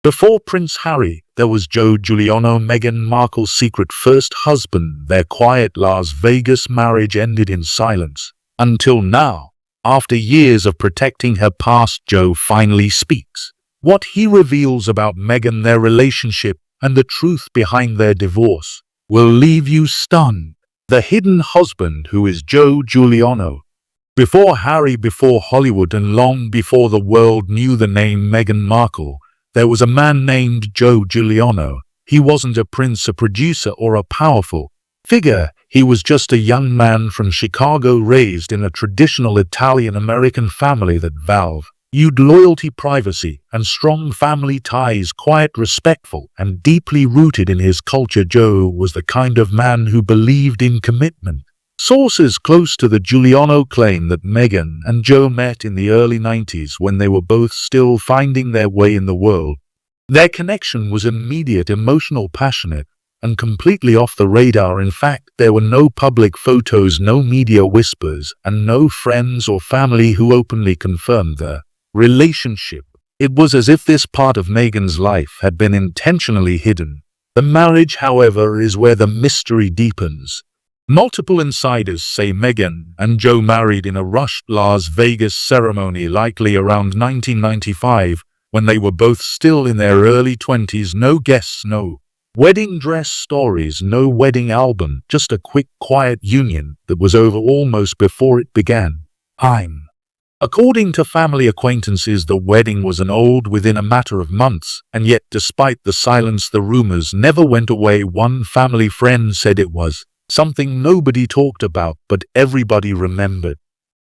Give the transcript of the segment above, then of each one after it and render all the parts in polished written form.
Before Prince Harry, there was Joe Giuliano, Meghan Markle's secret first husband. Their quiet Las Vegas marriage ended in silence. Until now, after years of protecting her past, Joe finally speaks. What he reveals about Meghan, their relationship, and the truth behind their divorce will leave you stunned. The hidden husband, who is Joe Giuliano. Before Harry, before Hollywood, and long before the world knew the name Meghan Markle, there was a man named Joe Giuliano. He wasn't a prince, a producer, or a powerful figure. He was just a young man from Chicago, raised in a traditional Italian-American family that valued loyalty, privacy, and strong family ties. Quiet, respectful, and deeply rooted in his culture, Joe was the kind of man who believed in commitment. Sources close to the Giuliano claim that Meghan and Joe met in the early 90s when they were both still finding their way in the world. Their connection was immediate, emotional, passionate, and completely off the radar. In fact, there were no public photos, no media whispers, and no friends or family who openly confirmed their relationship. It was as if this part of Meghan's life had been intentionally hidden. The marriage, however, is where the mystery deepens. Multiple insiders say Meghan and Joe married in a rushed Las Vegas ceremony, likely around 1995, when they were both still in their early 20s. No guests, no wedding dress stories, no wedding album, just a quick, quiet union that was over almost before it began. According to family acquaintances, the wedding was annulled within a matter of months, and yet despite the silence, the rumors never went away. One family friend said it was something nobody talked about, but everybody remembered.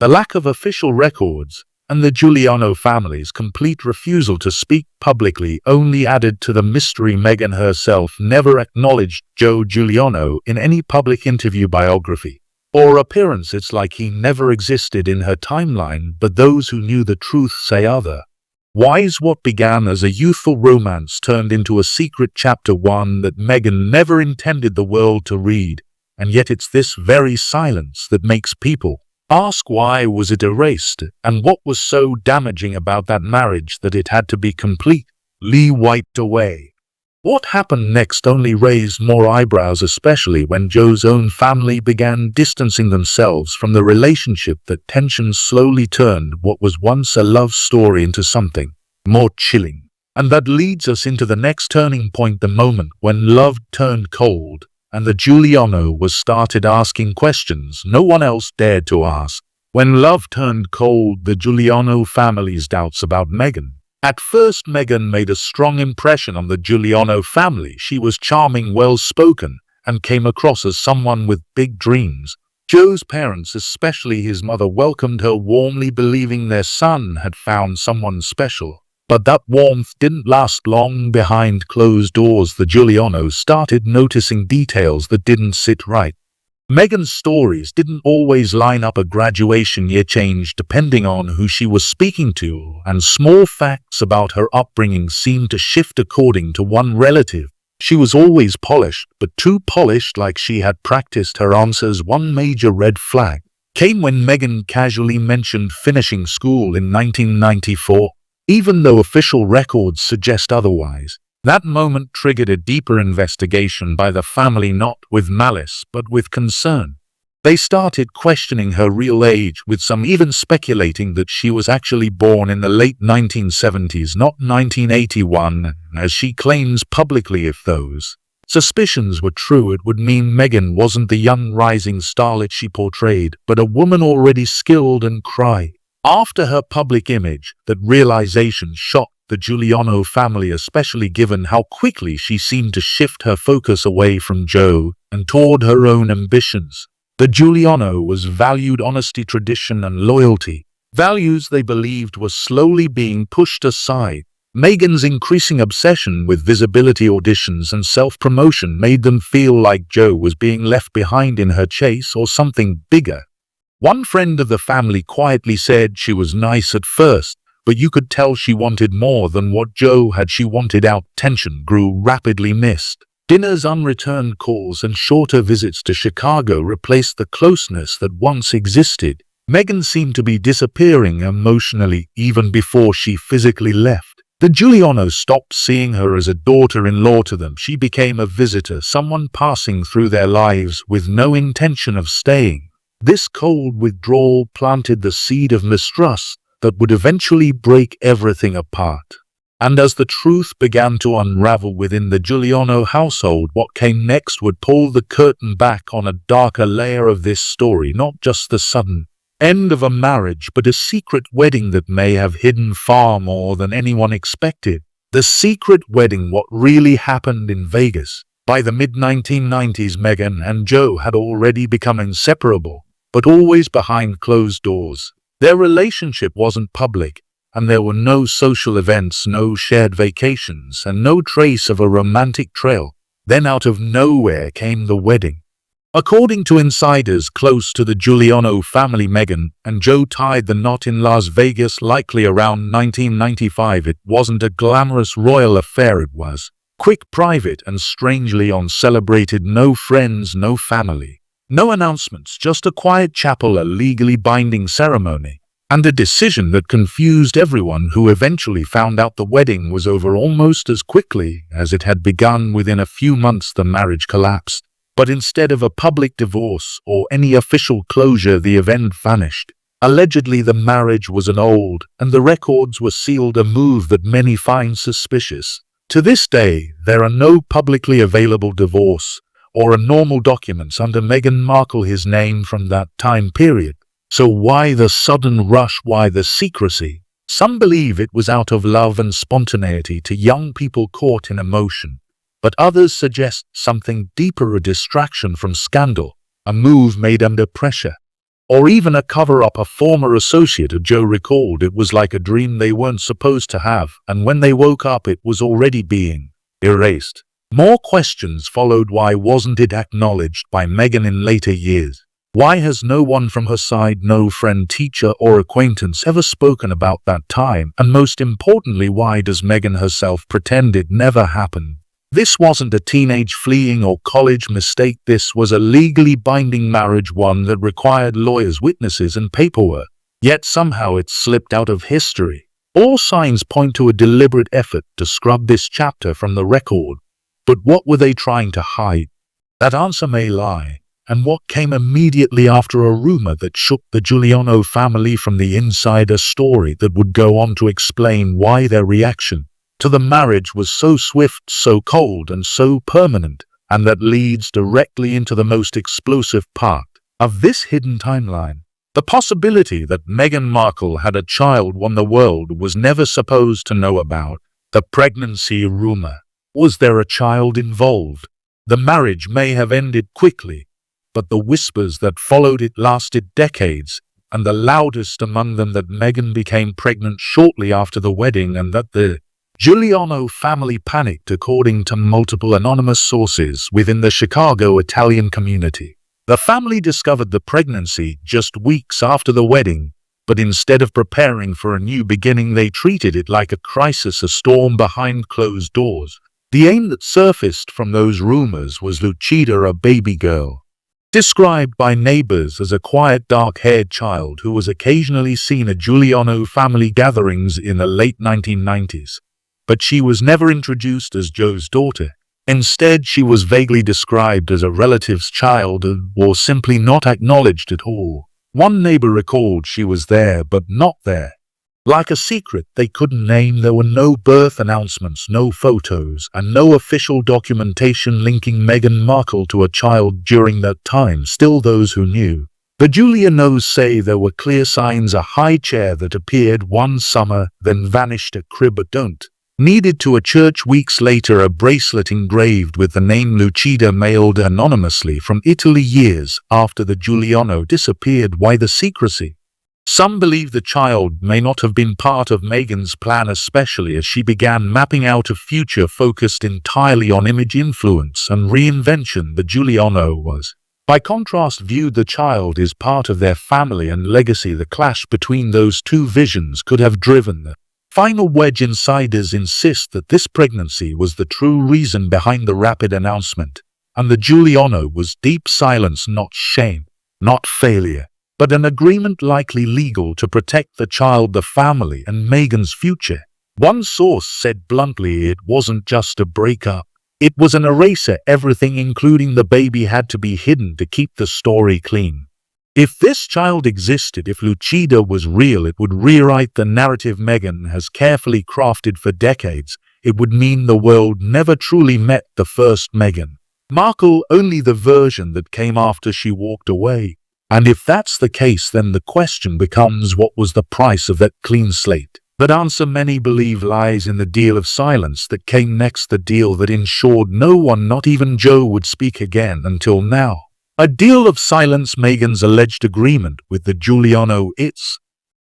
The lack of official records and the Giuliano family's complete refusal to speak publicly only added to the mystery. Meghan herself never acknowledged Joe Giuliano in any public interview, biography, or appearance. It's like he never existed in her timeline, but those who knew the truth say otherwise. What began as a youthful romance turned into a secret chapter, one that Meghan never intended the world to read. And yet it's this very silence that makes people ask, why was it erased? And what was so damaging about that marriage that it had to be completely wiped away? What happened next only raised more eyebrows, especially when Joe's own family began distancing themselves from the relationship. That tension slowly turned what was once a love story into something more chilling. And that leads us into the next turning point, the moment when love turned cold, and the Giuliano was started asking questions no one else dared to ask. When love turned cold, the Giuliano family's doubts about Meghan. At first, Meghan made a strong impression on the Giuliano family. She was charming, well-spoken, and came across as someone with big dreams. Joe's parents, especially his mother, welcomed her warmly, believing their son had found someone special. But that warmth didn't last long. Behind closed doors, the Giulianos started noticing details that didn't sit right. Meghan's stories didn't always line up. A graduation year changed depending on who she was speaking to, and small facts about her upbringing seemed to shift. According to one relative, she was always polished, but too polished, like she had practiced her answers. One major red flag came when Meghan casually mentioned finishing school in 1994. Even though official records suggest otherwise. That moment triggered a deeper investigation by the family, not with malice, but with concern. They started questioning her real age, with some even speculating that she was actually born in the late 1970s, not 1981, as she claims publicly. If those suspicions were true, it would mean Meghan wasn't the young rising starlet she portrayed, but a woman already skilled and cry. After her public image, that realization shocked the Giuliano family, especially given how quickly she seemed to shift her focus away from Joe and toward her own ambitions. The Giuliano was valued honesty, tradition, and loyalty, values they believed were slowly being pushed aside. Meghan's increasing obsession with visibility, auditions, and self-promotion made them feel like Joe was being left behind in her chase or something bigger. One friend of the family quietly said she was nice at first, but you could tell she wanted more than what Joe had. She wanted out. Tension grew rapidly. Missed dinners, unreturned calls, and shorter visits to Chicago replaced the closeness that once existed. Meghan seemed to be disappearing emotionally even before she physically left. The Giulianos stopped seeing her as a daughter-in-law to them. She became a visitor, someone passing through their lives with no intention of staying. This cold withdrawal planted the seed of mistrust that would eventually break everything apart. And as the truth began to unravel within the Giuliano household, what came next would pull the curtain back on a darker layer of this story, not just the sudden end of a marriage, but a secret wedding that may have hidden far more than anyone expected. The secret wedding, what really happened in Vegas. By the mid-1990s, Meghan and Joe had already become inseparable, but always behind closed doors. Their relationship wasn't public, and there were no social events, no shared vacations, and no trace of a romantic trail. Then out of nowhere came the wedding. According to insiders close to the Giuliano family, Meghan and Joe tied the knot in Las Vegas, likely around 1995. It wasn't a glamorous royal affair, it was quick, private, and strangely uncelebrated. No friends, no family, no announcements, just a quiet chapel, a legally binding ceremony, and a decision that confused everyone, who eventually found out the wedding was over almost as quickly as it had begun. Within a few months, the marriage collapsed. But instead of a public divorce or any official closure, the event vanished. Allegedly, the marriage was annulled and the records were sealed, a move that many find suspicious. To this day, there are no publicly available divorce or annulment documents under Meghan Markle, his name, from that time period. So why the sudden rush? Why the secrecy? Some believe it was out of love and spontaneity to young people caught in emotion. But others suggest something deeper, a distraction from scandal, a move made under pressure, or even a cover-up. A former associate of Joe recalled it was like a dream they weren't supposed to have, and when they woke up it was already being erased. More questions followed. Why wasn't it acknowledged by Meghan in later years? Why has no one from her side, no friend, teacher, or acquaintance ever spoken about that time? And most importantly, why does Meghan herself pretend it never happened? This wasn't a teenage fleeing or college mistake. This was a legally binding marriage, one that required lawyers, witnesses, and paperwork. Yet somehow it slipped out of history. All signs point to a deliberate effort to scrub this chapter from the record. But what were they trying to hide? That answer may lie. And what came immediately after a rumor that shook the Giuliano family from the inside, a story that would go on to explain why their reaction to the marriage was so swift, so cold, and so permanent, and that leads directly into the most explosive part of this hidden timeline. The possibility that Meghan Markle had a child one the world was never supposed to know about. The pregnancy rumor. Was there a child involved? The marriage may have ended quickly, but the whispers that followed it lasted decades, and the loudest among them that Meghan became pregnant shortly after the wedding, and that the Giuliano family panicked, according to multiple anonymous sources within the Chicago Italian community. The family discovered the pregnancy just weeks after the wedding, but instead of preparing for a new beginning, they treated it like a crisis, a storm behind closed doors. The aim that surfaced from those rumors was Lucida, a baby girl, described by neighbors as a quiet, dark-haired child who was occasionally seen at Giuliano family gatherings in the late 1990s. But she was never introduced as Joe's daughter. Instead, she was vaguely described as a relative's child, or simply not acknowledged at all. One neighbor recalled she was there but not there. Like a secret they couldn't name. There were no birth announcements, no photos, and no official documentation linking Meghan Markle to a child during that time. Still, those who knew the Giulianos say there were clear signs: a high chair that appeared one summer, then vanished; a crib needed to a church weeks later; a bracelet engraved with the name Lucida mailed anonymously from Italy years after the Giuliano disappeared. Why the secrecy? Some believe the child may not have been part of Meghan's plan, especially as she began mapping out a future focused entirely on image, influence, and reinvention. The Giuliano was, by contrast, viewed the child as part of their family and legacy. The clash between those two visions could have driven the final wedge. Insiders insist that this pregnancy was the true reason behind the rapid announcement, and the Giuliano was deep silence, not shame, not failure, but an agreement, likely legal, to protect the child, the family, and Meghan's future. One source said bluntly it wasn't just a breakup. It was an eraser. Everything, including the baby, had to be hidden to keep the story clean. If this child existed, if Lucida was real, it would rewrite the narrative Meghan has carefully crafted for decades. It would mean the world never truly met the first Meghan Markle, only the version that came after she walked away. And if that's the case, then the question becomes, what was the price of that clean slate? That answer, many believe, lies in the deal of silence that came next, the deal that ensured no one, not even Joe, would speak again until now. A deal of silence, Meghan's alleged agreement with the Giuliano. It's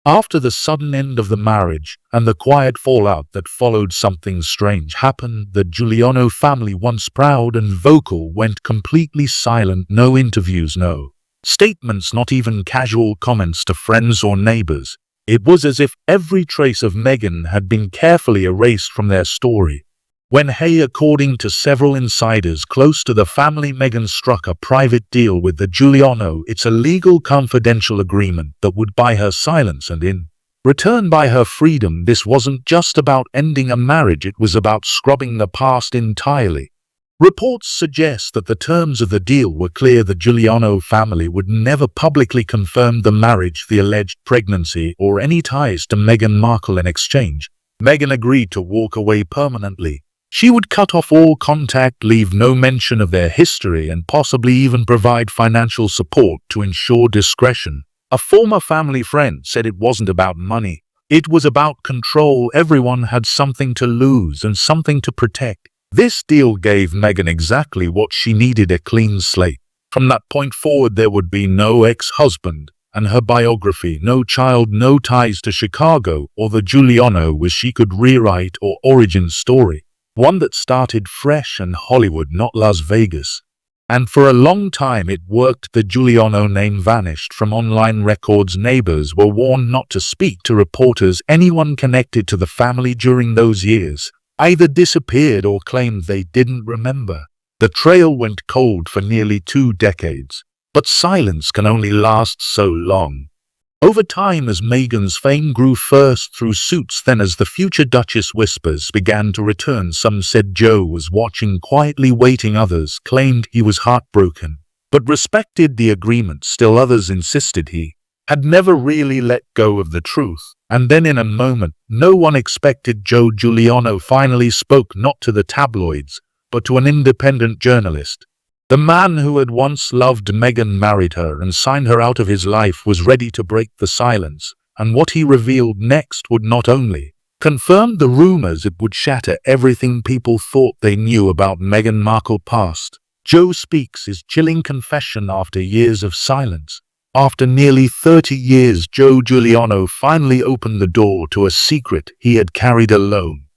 after the sudden end of the marriage and the quiet fallout that followed, something strange happened. The Giuliano family, once proud and vocal, went completely silent. No interviews, no statements, not even casual comments to friends or neighbors. It was as if every trace of Meghan had been carefully erased from their story. According to several insiders close to the family, Meghan struck a private deal with the Giuliano. It's a legal, confidential agreement that would buy her silence and, in return, buy her freedom. This wasn't just about ending a marriage, it was about scrubbing the past entirely. Reports suggest that the terms of the deal were clear. The Giuliano family would never publicly confirm the marriage, the alleged pregnancy, or any ties to Meghan Markle. In exchange, Meghan agreed to walk away permanently. She would cut off all contact, leave no mention of their history, and possibly even provide financial support to ensure discretion. A former family friend said it wasn't about money. It was about control. Everyone had something to lose and something to protect. This deal gave Meghan exactly what she needed, a clean slate. From that point forward, there would be no ex-husband and her biography, no child, no ties to Chicago or the Giuliano, where she could rewrite or origin story. One that started fresh and Hollywood, not Las Vegas. And for a long time it worked. The Giuliano name vanished from online records. Neighbors were warned not to speak to reporters. Anyone connected to the family during those years either disappeared or claimed they didn't remember. The trail went cold for nearly 2 decades. But silence can only last so long. Over time, as Meghan's fame grew, first through suits, then as the future Duchess whispers began to return, some said Joe was watching, quietly waiting. Others claimed he was heartbroken, but respected the agreement. Still others insisted he had never really let go of the truth. And then, in a moment no one expected, Joe Giuliano finally spoke, not to the tabloids, but to an independent journalist. The man who had once loved Meghan, married her, and signed her out of his life, was ready to break the silence. And what he revealed next would not only confirm the rumors, it would shatter everything people thought they knew about Meghan Markle past. Joe speaks his chilling confession after years of silence. After nearly 30 years, Joe Giuliano finally opened the door to a secret he had carried alone.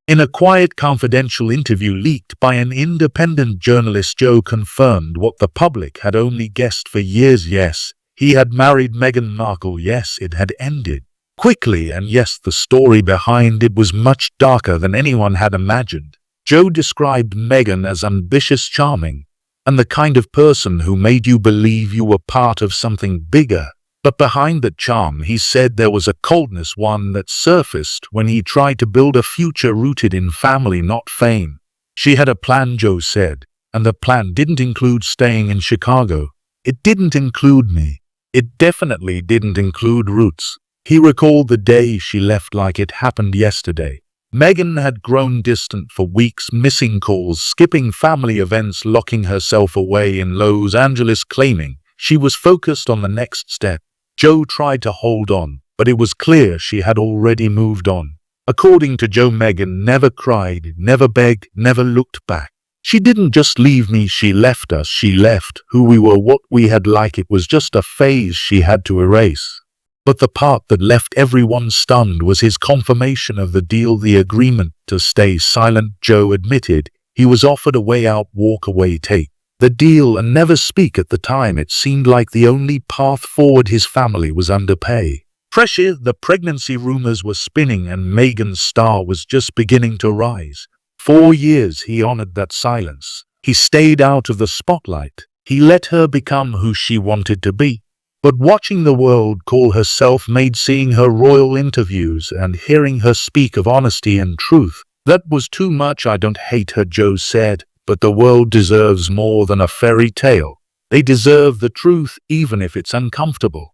In a quiet, confidential interview leaked by an independent journalist, Joe confirmed what the public had only guessed for years. Yes, he had married Meghan Markle. Yes, it had ended quickly. And yes, the story behind it was much darker than anyone had imagined. Joe described Meghan as ambitious, charming, and the kind of person who made you believe you were part of something bigger. But behind that charm, he said, there was a coldness, one that surfaced when he tried to build a future rooted in family, not fame. She had a plan, Joe said, and the plan didn't include staying in Chicago. It didn't include me. It definitely didn't include roots. He recalled the day she left like it happened yesterday. Meghan had grown distant for weeks, missing calls, skipping family events, locking herself away in Los Angeles, claiming she was focused on the next step. Joe tried to hold on, but it was clear she had already moved on. According to Joe, Meghan never cried, never begged, never looked back. She didn't just leave me, she left us. She left who we were, what we had. Like it was just a phase she had to erase. But the part that left everyone stunned was his confirmation of the deal, the agreement to stay silent. Joe admitted he was offered a way out, walk away, take the deal, and never speak. At the time, it seemed like the only path forward. His family was under pressure. The pregnancy rumors were spinning, and Meghan's star was just beginning to rise. 4 years he honored that silence. He stayed out of the spotlight. He let her become who she wanted to be. But watching the world call herself made, seeing her royal interviews and hearing her speak of honesty and truth, that was too much. I don't hate her, Joe said, but the world deserves more than a fairy tale. They deserve the truth, even if it's uncomfortable.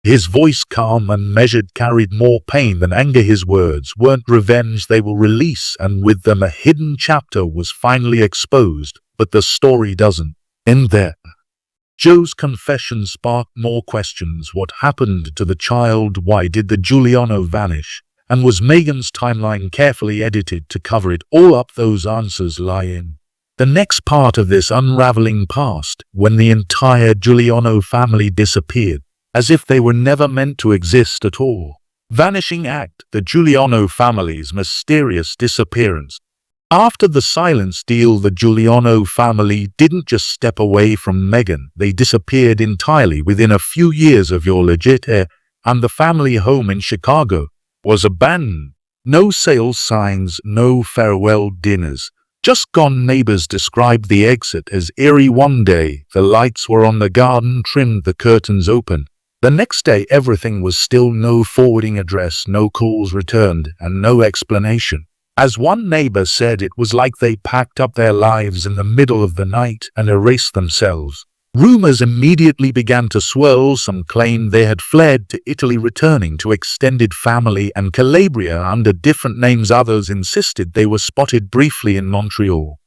His voice, calm and measured, carried more pain than anger. His words weren't revenge, they were release, and with them a hidden chapter was finally exposed. But the story doesn't end there. Joe's confession sparked more questions. What happened to the child? Why did the Giuliano vanish? And was Meghan's timeline carefully edited to cover it all up? Those answers lie in the next part of this unraveling past, when the entire Giuliano family disappeared, as if they were never meant to exist at all. Vanishing Act: the Giuliano family's mysterious disappearance. After the silence deal, the Giuliano family didn't just step away from Meghan, they disappeared entirely within a few years of your legit heir, and the family home in Chicago was abandoned. No sales signs, no farewell dinners. Just gone. Neighbors described the exit as eerie. One day, the lights were on, the garden trimmed, the curtains open. The next day, everything was still. No forwarding address, no calls returned, and no explanation. As one neighbor said, it was like they packed up their lives in the middle of the night and erased themselves. Rumors immediately began to swirl. Some claimed they had fled to Italy, returning to extended family and Calabria under different names. Others insisted they were spotted briefly in Montreal.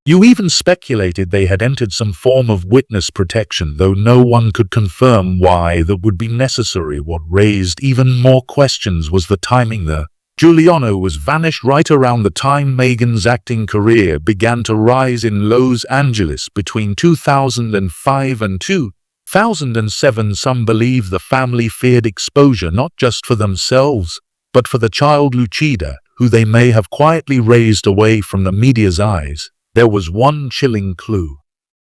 You even speculated they had entered some form of witness protection, though no one could confirm why that would be necessary. What raised even more questions was the timing. The Giuliano was vanished right around the time Meghan's acting career began to rise in Los Angeles between 2005 and 2007. Some believe the family feared exposure not just for themselves, but for the child Lucida, who they may have quietly raised away from the media's eyes. There was one chilling clue.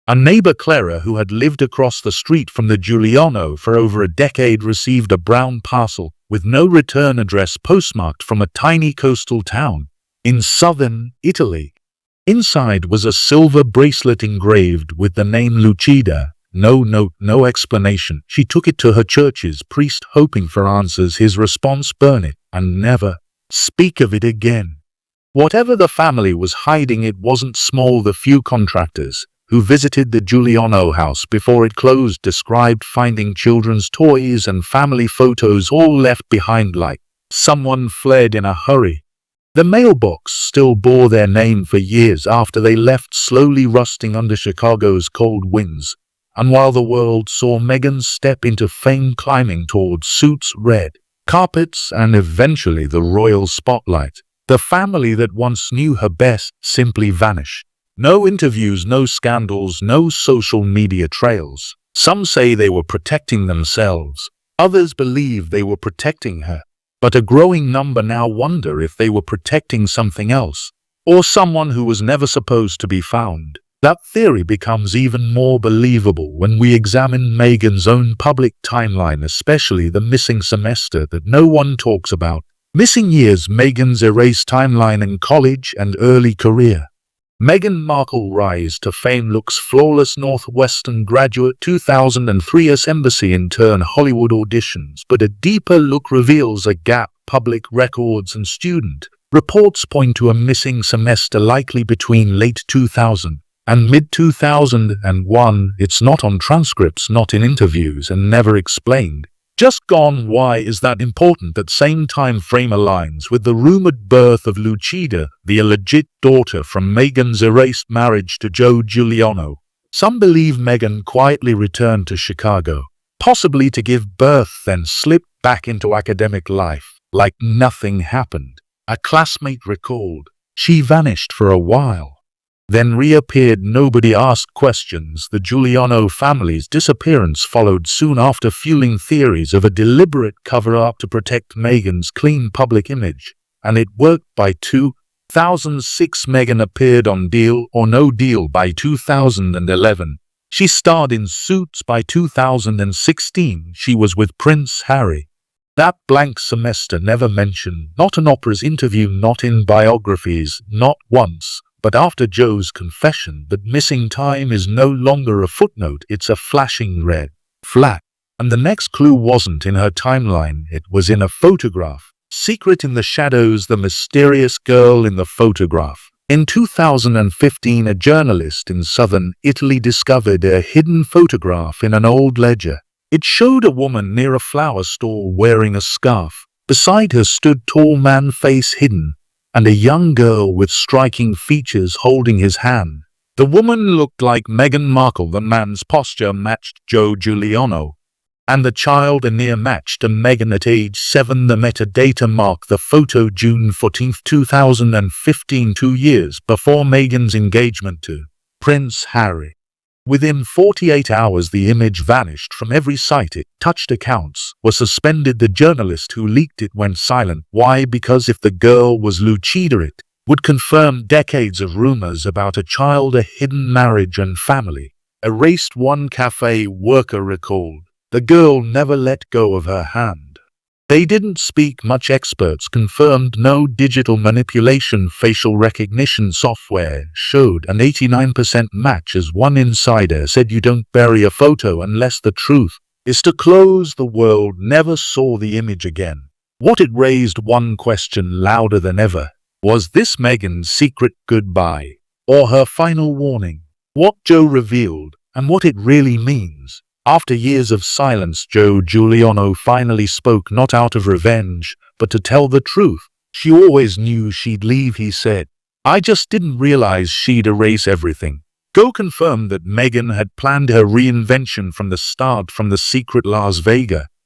A neighbor, Clara, who had lived across the street from the Giuliano for over a decade, received a brown parcel with no return address, postmarked from a tiny coastal town in southern Italy. Inside was a silver bracelet engraved with the name Lucida. No note, no explanation. She took it to her church's priest, hoping for answers. His response: burn it and never speak of it again. Whatever the family was hiding, it wasn't small. The few contractors who visited the Giuliano house before it closed described finding children's toys and family photos all left behind like someone fled in a hurry. The mailbox still bore their name for years after they left, slowly rusting under Chicago's cold winds. And while the world saw Meghan step into fame, climbing towards suits, red carpets, and eventually the royal spotlight, the family that once knew her best simply vanished. No interviews, no scandals, no social media trails. Some say they were protecting themselves. Others believe they were protecting her. But a growing number now wonder if they were protecting something else, or someone who was never supposed to be found. That theory becomes even more believable when we examine Meghan's own public timeline, especially the missing semester that no one talks about. Missing years: Meghan's erased timeline in college and early career. Meghan Markle rise to fame looks flawless. Northwestern graduate, 2003 US Embassy intern, Hollywood auditions, but a deeper look reveals a gap. Public records and student reports point to a missing semester, likely between late 2000 and mid-2001. It's not on transcripts, not in interviews, and never explained. Just gone. Why is that important? That same time frame aligns with the rumored birth of Lucida, the alleged daughter from Meghan's erased marriage to Joe Giuliano. Some believe Meghan quietly returned to Chicago, possibly to give birth, then slipped back into academic life like nothing happened. A classmate recalled, she vanished for a while, then reappeared. Nobody asked questions. The Giuliano family's disappearance followed soon after, fueling theories of a deliberate cover-up to protect Meghan's clean public image. And it worked. By 2006, Meghan appeared on Deal or No Deal. By 2011, she starred in Suits. By 2016, she was with Prince Harry. That blank semester never mentioned, not in Oprah's interview, not in biographies, not once. But after Joe's confession that missing time is no longer a footnote, it's a flashing red flag. And the next clue wasn't in her timeline, it was in a photograph. Secret in the shadows, the mysterious girl in the photograph. In 2015, a journalist in southern Italy discovered a hidden photograph in an old ledger. It showed a woman near a flower store wearing a scarf. Beside her stood tall man, face hidden, and a young girl with striking features holding his hand. The woman looked like Meghan Markle, the man's posture matched Joe Giuliano, and the child a near match to Meghan at age 7. The metadata mark the photo June 14, 2015, 2 years before Meghan's engagement to Prince Harry. Within 48 hours the image vanished from every site it touched. Accounts were suspended. The journalist who leaked it went silent. Why? Because if the girl was Lucida, it would confirm decades of rumors about a child, a hidden marriage and family. Erased, one cafe worker recalled. The girl never let go of her hand. They didn't speak much. Experts confirmed no digital manipulation. Facial recognition software showed an 89% match. As one insider said, you don't bury a photo unless the truth is to close. The world never saw the image again. What it raised one question louder than ever. Was this Meghan's secret goodbye, or her final warning? What Joe revealed, and what it really means. After years of silence, Joe Giuliano finally spoke, not out of revenge, but to tell the truth. She always knew she'd leave, he said. I just didn't realize she'd erase everything. Joe confirmed that Meghan had planned her reinvention from the start. From the secret Las Vegas